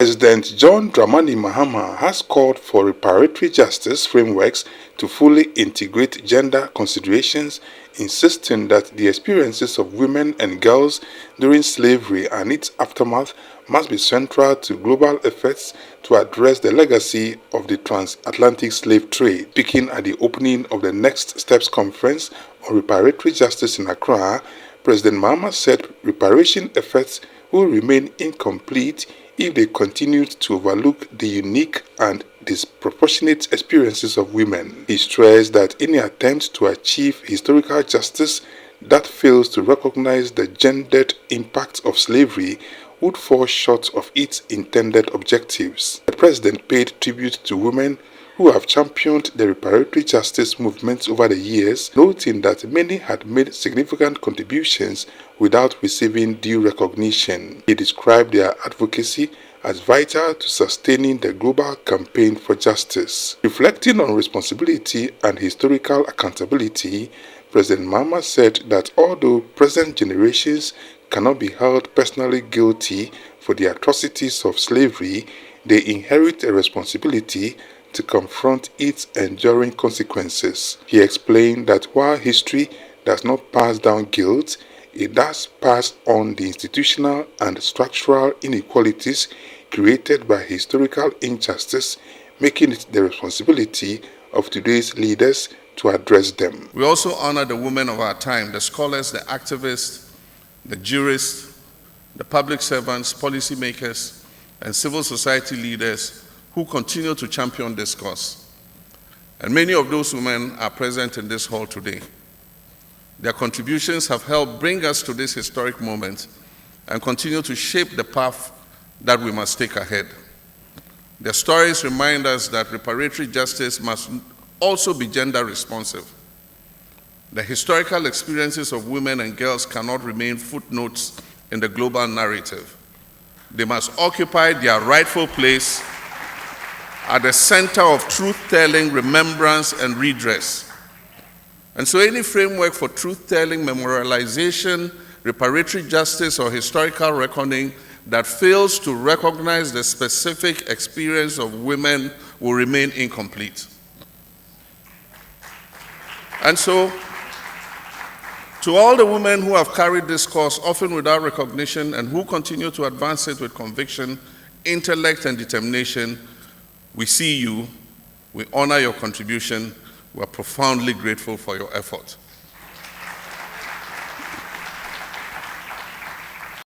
President John Dramani Mahama has called for reparatory justice frameworks to fully integrate gender considerations, insisting that the experiences of women and girls during slavery and its aftermath must be central to global efforts to address the legacy of the transatlantic slave trade. Speaking at the opening of the Next Steps Conference on Reparatory Justice in Accra, President Mahama said reparation efforts will remain incomplete if they continued to overlook the unique and disproportionate experiences of women. He stressed that any attempt to achieve historical justice that fails to recognize the gendered impact of slavery would fall short of its intended objectives. The president paid tribute to women who have championed the reparatory justice movement over the years, noting that many had made significant contributions without receiving due recognition. He described their advocacy as vital to sustaining the global campaign for justice. Reflecting on responsibility and historical accountability, President Mahama said that although present generations cannot be held personally guilty for the atrocities of slavery, they inherit a responsibility to confront its enduring consequences. He explained that while history does not pass down guilt, it does pass on the institutional and structural inequalities created by historical injustice, making it the responsibility of today's leaders to address them. We also honor the women of our time, the scholars, the activists, the jurists, the public servants, policymakers, and civil society leaders who continue to champion this cause. And many of those women are present in this hall today. Their contributions have helped bring us to this historic moment and continue to shape the path that we must take ahead. Their stories remind us that reparatory justice must also be gender responsive. The historical experiences of women and girls cannot remain footnotes in the global narrative. They must occupy their rightful place at the center of truth-telling, remembrance, and redress. And so any framework for truth-telling, memorialization, reparatory justice, or historical reckoning that fails to recognize the specific experience of women will remain incomplete. And so, to all the women who have carried this cause, often without recognition, and who continue to advance it with conviction, intellect, and determination, we see you, we honor your contribution, we are profoundly grateful for your effort.